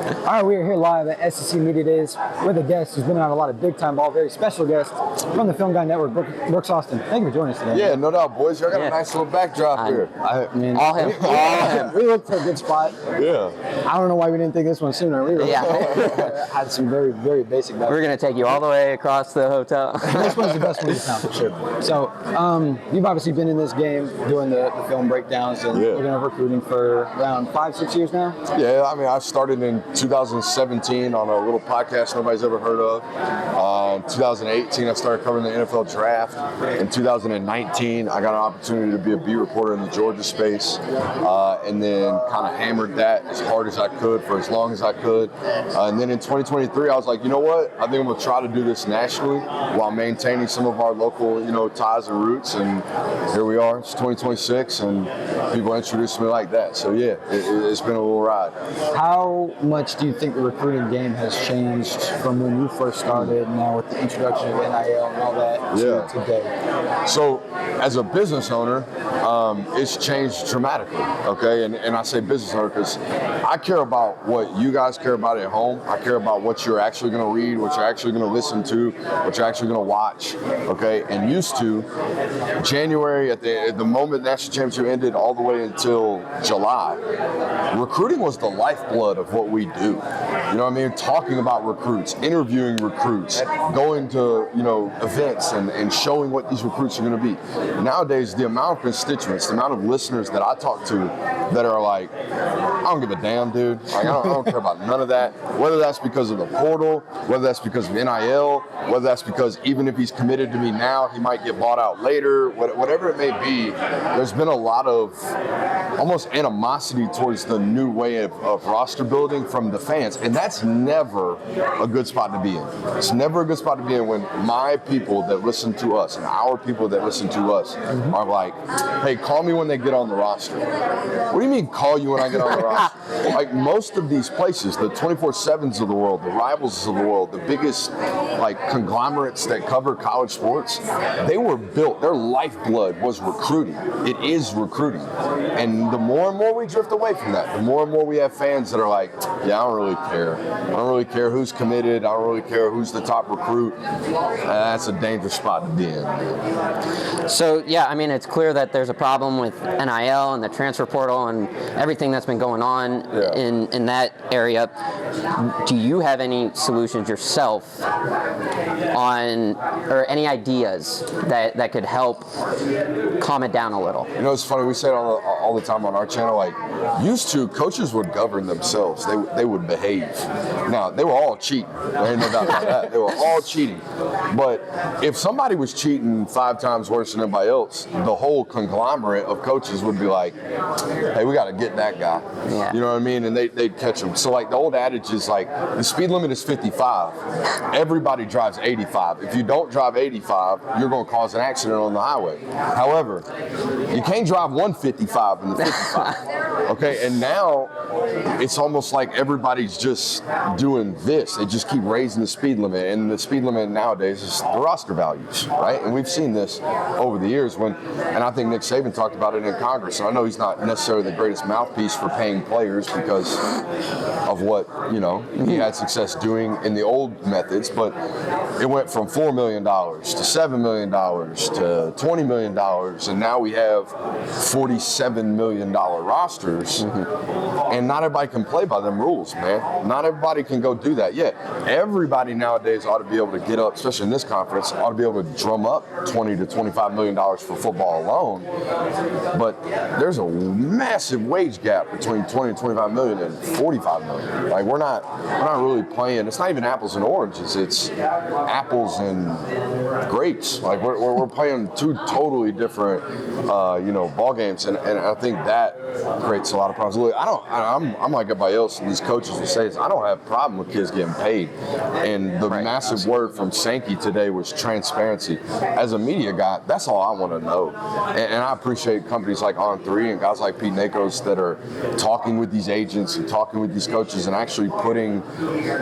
All right, we are here live at SEC Media Days with a guest who's been on a lot of big-time ball, very special guest from the Film Guy Network, Brooks Austin. Thank you for joining us today. Yeah, no doubt, boys. Y'all got a nice little backdrop here. I mean, all him. We looked for a good spot. Yeah. I don't know why we didn't think this one sooner. We really had some very, very basic backdrop. We're going to take you all the way across the hotel. This one's the best one in town for sure. So, you've obviously been in this game doing the film breakdowns and looking at recruiting for around 5-6 years now? Yeah, I mean, I started in 2017 on a little podcast nobody's ever heard of. In 2018, I started covering the NFL draft. In 2019, I got an opportunity to be a beat reporter in the Georgia space, and then kind of hammered that as hard as I could for as long as I could. And then in 2023, I was like, you know what? I think I'm going to try to do this nationally while maintaining some of our local, ties and roots. And here we are. It's 2026, and people introduced me like that. So yeah, it's been a little ride. How much do you think the recruiting game has changed from when you first started, now with the introduction of NIL and all that to today? So as a business owner, it's changed dramatically, okay? And I say business owner because I care about what you guys care about at home. I care about what you're actually going to read, what you're actually going to listen to, what you're actually going to watch, okay? And used to, January, at the moment national championship ended all the way until July, recruiting was the lifeblood of what we do. You know what I mean? Talking about recruits, interviewing recruits, going to, events and showing what these recruits are going to be. Nowadays, the amount of constituents, the amount of listeners that I talk to that are like, I don't give a damn, dude. Like, I don't care about none of that. Whether that's because of the portal, whether that's because of NIL, whether that's because even if he's committed to me now, he might get bought out later, whatever it may be, there's been a lot of almost animosity towards the new way of roster building from the fans. And that's never a good spot to be in. It's never a good spot to be in when my people that listen to us and our people that listen to us are like, hey, call me when they get on the roster. What do you mean call you when I get on the roster? Like most of these places, the 24/7s of the world, the Rivals of the world, the biggest conglomerates that cover college sports, they were built, their lifeblood was recruiting. It is recruiting. And the more and more we drift away from that, the more and more we have fans that are like, yeah, I don't really care. I don't really care who's committed. I don't really care who's the top recruit. That's a dangerous spot to be in. So, yeah, I mean, it's clear that there's a problem with NIL and the transfer portal and everything that's been going on in that area. Do you have any solutions yourself or any ideas that could help calm it down a little? It's funny, we say it all the time on our channel, used to, coaches would govern themselves. They would behave. Now, they were all cheating. There ain't no doubt about that. They were all cheating. But if somebody was cheating 5 times worse than everybody else, the whole conglomerate of coaches would be like, hey, we got to get that guy. Yeah. You know what I mean? And they'd catch him. So, the old adage is the speed limit is 55. Everybody drives 85. If you don't drive 85, you're going to cause an accident on the highway. However, you can't drive 155 in the 55. Okay, and now it's almost like everybody's just doing this. They just keep raising the speed limit, and the speed limit nowadays is the roster values, right? And we've seen this over the years and I think Nick Saban talked about it in Congress. And I know he's not necessarily the greatest mouthpiece for paying players because of what, he had success doing in the old methods, but it went from $4 million to $7 million to $20 million, and now we have $47 million rosters, and not everybody can play by them rules, man. Not everybody can go do that. Yeah, everybody nowadays ought to be able to get up, especially in this conference, ought to be able to drum up $20 to $25 million for football alone, but there's a massive wage gap between 20 and 25 million and 45 million. We're not really playing. It's not even apples and oranges. It's apples and grapes. We're playing 2 totally different, ball games, and I think that creates a lot of problems. Look, I'm like everybody else, and these coaches will say this, I don't have a problem with kids getting paid. And the massive word from Sankey today was transparency. As a media guy, that's all I want to know. And I appreciate companies like On3 and guys like Pete Nakos that are talking with these agents and talking with these coaches and actually putting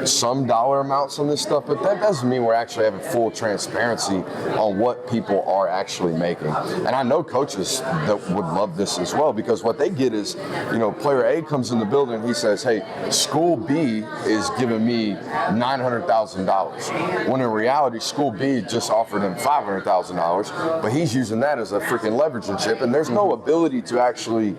some dollar amounts on this stuff, but that doesn't mean we're actually having full transparency on what people are actually making. And I know coaches that would love this as well. well, because what they get is, player A comes in the building and he says, hey, school B is giving me $900,000. When in reality, school B just offered him $500,000, but he's using that as a freaking leveraging chip, and there's no ability to actually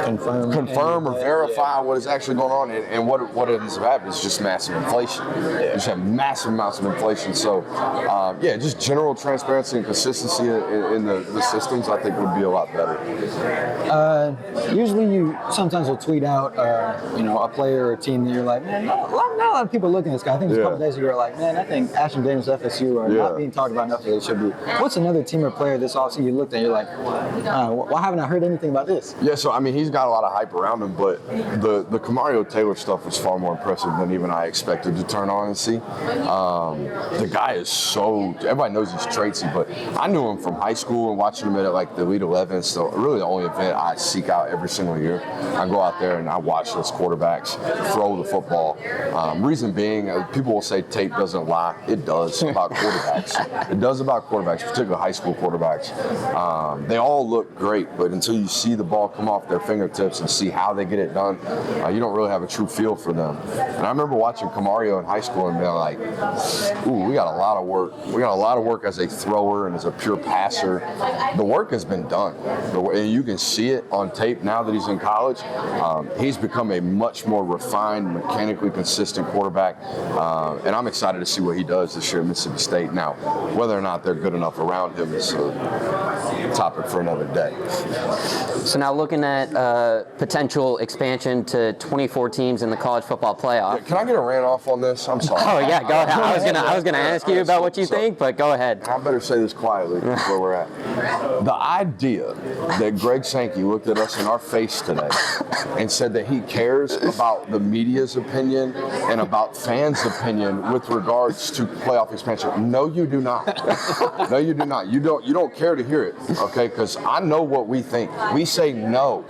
confirm or verify what is actually going on. And what ends up happening is just massive inflation. You just have massive amounts of inflation. So, just general transparency and consistency in the systems, I think, would be a lot better. Usually you sometimes will tweet out, a player or a team that you're like, man, not a lot of people are looking at this guy. I think there's a couple days ago you're like, man, I think Ashton Daniels, FSU are not being talked about enough as they should be. What's another team or player this offseason you looked at and you're like, why haven't I heard anything about this? Yeah, so I mean, he's got a lot of hype around him, but the Kamario Taylor stuff was far more impressive than even I expected to turn on and see. The guy is everybody knows he's traitsy, but I knew him from high school and watching him at like the Elite 11. So really the only event I seek out every single year. I go out there and I watch those quarterbacks throw the football. Reason being, people will say tape doesn't lie. It does about quarterbacks. It does about quarterbacks, particularly high school quarterbacks. They all look great, but until you see the ball come off their fingertips and see how they get it done, you don't really have a true feel for them. And I remember watching Kamario in high school and being like, ooh, we got a lot of work. We got a lot of work as a thrower and as a pure passer. The work has been done. And you can see it on tape now that he's in college. He's become a much more refined, mechanically consistent quarterback. And I'm excited to see what he does this year at Mississippi State. Now, whether or not they're good enough around him is a topic for another day. So now looking at potential expansion to 24 teams in the college football playoff. Can I get a rant off on this? I'm sorry. Oh yeah, go ahead. I was gonna ask you about what you think, but go ahead. I better say this quietly where we're at. The idea that Greg Sankey looked at us in our face today and said that he cares about the media's opinion and about fans' opinion with regards to playoff expansion. No, you do not. No, you do not. You don't care to hear it, okay? Because I know what we think. We say no.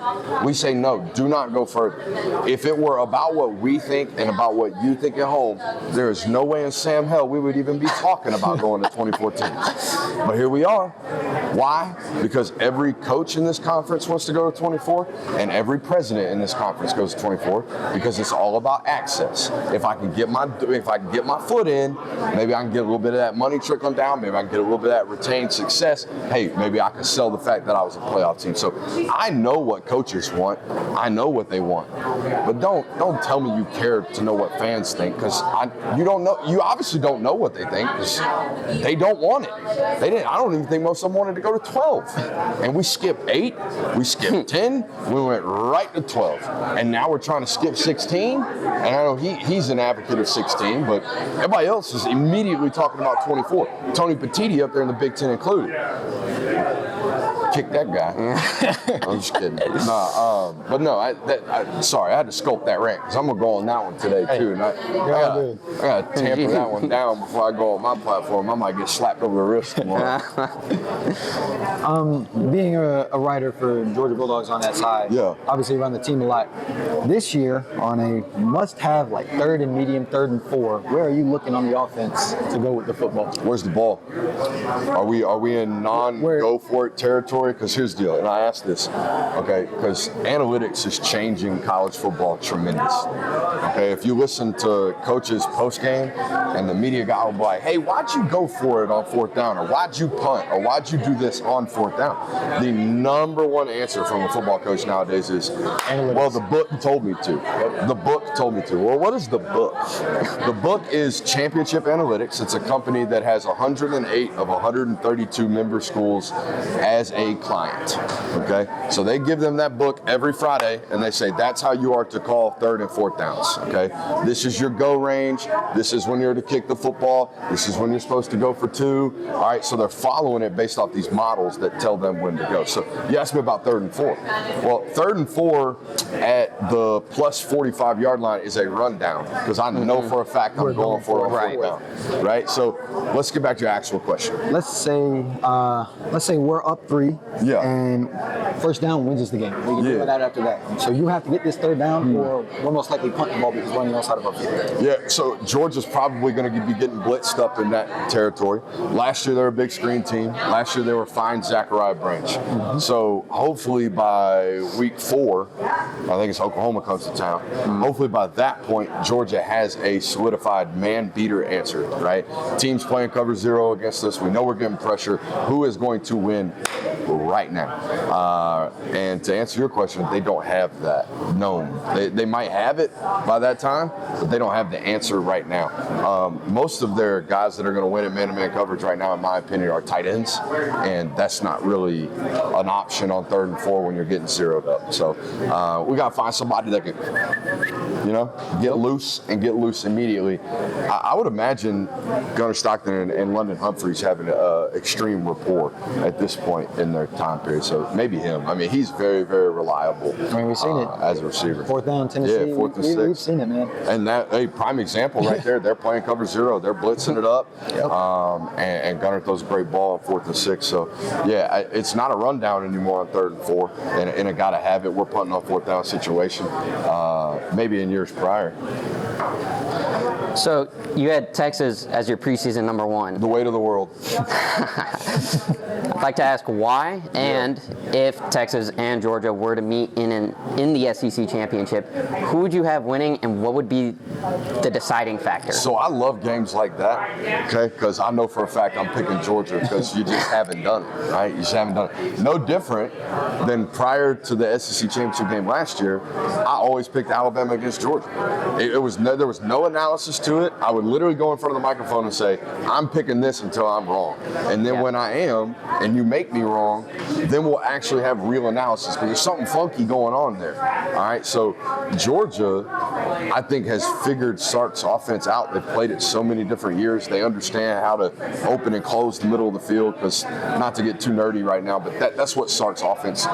We say no. Do not go further. If it were about what we think and about what you think at home, there is no way in Sam hell we would even be talking about going to 2014. But here we are. Why? Because every coach in this conference wants to go to 24, and every president in this conference goes to 24, because it's all about access. If I can get my foot in, maybe I can get a little bit of that money trickling down. Maybe I can get a little bit of that retained success. Hey, maybe I can sell the fact that I was a playoff team. So I know what coaches want. I know what they want. But don't tell me you care to know what fans think, because you don't know. You obviously don't know what they think, because they don't want it. They didn't. I don't even think most of them wanted to go to 12. And we skipped 8. We skipped 10. We went right to 12. And now we're trying to skip 16. And I know he's an advocate of 16, but everybody else is immediately talking about 24. Tony Petitti up there in the Big Ten included. Kick that guy. I'm just kidding. But no, sorry, I had to sculpt that rant because I'm gonna go on that one today too. And I gotta tamper that one down before I go on my platform. I might get slapped over the wrist tomorrow. Being a writer for Georgia Bulldogs on that side, obviously you run the team a lot. This year, on a must-have like 3rd and medium, 3rd and 4, where are you looking on the offense to go with the football? Where's the ball? Are we in non-go for it territory? Because here's the deal, and I asked this, okay, because analytics is changing college football tremendously. Okay, if you listen to coaches post-game and the media guy will be like, hey, why'd you go for it on 4th down? Or why'd you punt? Or why'd you do this on 4th down? The number one answer from a football coach nowadays is, analytics. Well, the book told me to. The book told me to. Well, what is the book? The book is Championship Analytics. It's a company that has 108 of 132 member schools as a client. Okay, so they give them that book every Friday, and they say that's how you are to call 3rd and 4th downs. Okay, this is your go range. This is when you're to kick the football. This is when you're supposed to go for 2. All right, so they're following it based off these models that tell them when to go. So you asked me about 3rd and 4. Well, 3rd and 4 at the plus 45-yard line is a rundown, because I know for a fact I'm going for a 4th down. Right. So let's get back to your actual question. Let's say we're up 3. play. Yeah. And first down wins us the game. We can do that after that. So you have to get this third down, or we'll most likely punt the ball because we're running outside of our field. Yeah, so Georgia's probably going to be getting blitzed up in that territory. Last year, they were a big screen team. Last year, they were fine Zachariah Branch. So hopefully by week 4, I think it's Oklahoma comes to town. Hopefully by that point, Georgia has a solidified man-beater answer, right? Teams playing cover 0 against us. We know we're getting pressure. Who is going to win right now? And to answer your question, they don't have that known. They might have it by that time, but they don't have the answer right now. Most of their guys that are going to win at man-to-man coverage right now, in my opinion, are tight ends, and that's not really an option on 3rd and 4 when you're getting zeroed up. So we got to find somebody that can, get loose and get loose immediately. I would imagine Gunnar Stockton and London Humphreys having an extreme rapport at this point in their time period. So maybe him. I mean, he's very, very reliable. I mean, we've seen it as a receiver. 4th down, Tennessee. Yeah, 4th and 6. We've seen it, man. And that prime example right there. They're playing cover 0. They're blitzing it up. And Gunnar throws a great ball on 4th and 6. So, yeah, it's not a rundown anymore on 3rd and 4. And a got to have it. We're punting on 4th down situation. Maybe in years prior. So you had Texas as your preseason number 1. The weight of the world. I'd like to ask why, and if Texas and Georgia were to meet in the SEC championship, who would you have winning, and what would be the deciding factor? So I love games like that, okay? Because I know for a fact I'm picking Georgia because you just haven't done it, right? You just haven't done it. No different than prior to the SEC championship game last year. I always picked Alabama against Georgia. There was no analysis to it. I would literally go in front of the microphone and say, I'm picking this until I'm wrong. And then when I am, and you make me wrong, then we'll actually have real analysis. But there's something funky going on there. All right, so Georgia, I think, has figured Sark's offense out. They've played it so many different years. They understand how to open and close the middle of the field, because not to get too nerdy right now, but that's what Sark's offense,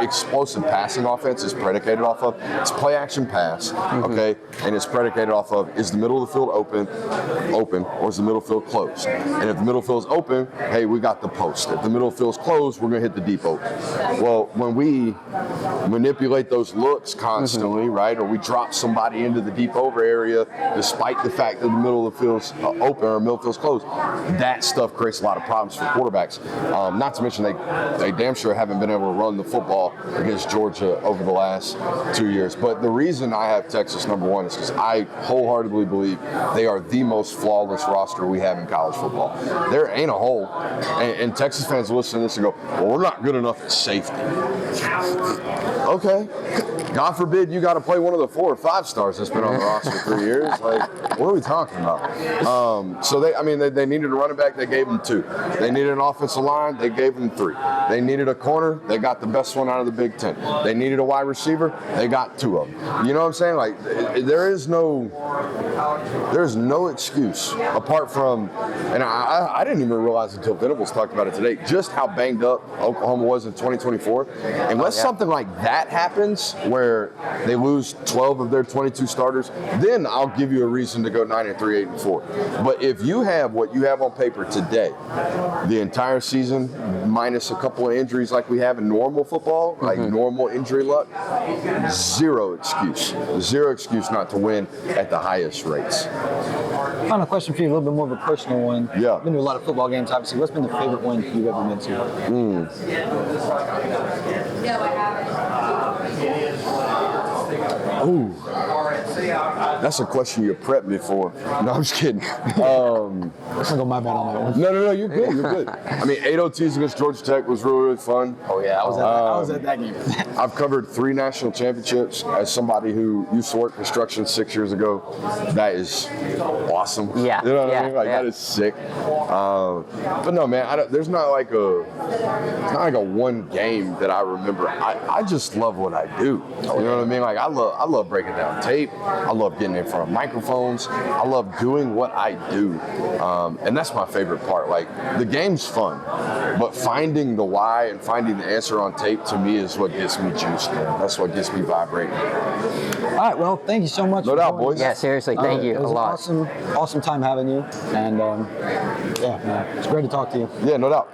explosive passing offense, is predicated off of. It's play action pass, okay? And it's predicated off of, is the middle of the field open, or is the middle field closed? And if the middle field's open, hey, we got the post. If the middle field's closed, we're gonna hit the deep open. Well, when we manipulate those looks constantly, right, or we drop somebody into the deep over area, despite the fact that the middle of the field's open or middle field's closed, that stuff creates a lot of problems for quarterbacks. Not to mention they damn sure haven't been able to run the football against Georgia over the last 2 years. But the reason I have Texas number 1 is because I wholeheartedly believe they are the most flawless roster we have in college football. There ain't a hole. And Texas fans listen to this and go, well, we're not good enough at safety. Okay. God forbid you got to play one of the 4 or 5 stars that's been on the roster for 3 years. Like, what are we talking about? So they needed a running back. They gave them 2. They needed an offensive line. They gave them 3. They needed a corner. They got the best one out of the Big Ten. They needed a wide receiver. They got 2 of them. You know what I'm saying? Like, there's no excuse apart from, and I didn't even realize until Venables talked about it today, just how banged up Oklahoma was in 2024. Unless something like that happens where they lose 12 of their 22 starters, then I'll give you a reason to go 9-3, 8-4. But if you have what you have on paper today, the entire season, minus a couple of injuries like we have in normal football, like normal injury luck, zero excuse not to win at the highest rates. Final question for you, a little bit more of a personal one. Yeah. Been to a lot of football games, obviously. What's been the favorite one you've ever been to? Ooh, that's a question you prepped me for. No, I'm just kidding. Let's not go my bad on that one. No, you're good. You're good. I mean, 8 OTs against Georgia Tech was really, really fun. Oh yeah, I was at that game. I've covered 3 national championships as somebody who used to work construction 6 years ago. That is awesome. Yeah. You know what I mean? Like, that is sick. But no, man, there's not like a one game that I remember. I just love what I do. You know what I mean? Like, I love breaking down tape. I love getting in front of microphones. I love doing what I do. And that's my favorite part. Like, the game's fun, but finding the why and finding the answer on tape, to me, is what gets me juiced, man. That's what gets me vibrating. All right, well, thank you so much. No doubt, boys. Yeah, seriously, thank you it was a lot. Awesome time having you. And yeah, man, it's great to talk to you. Yeah, no doubt.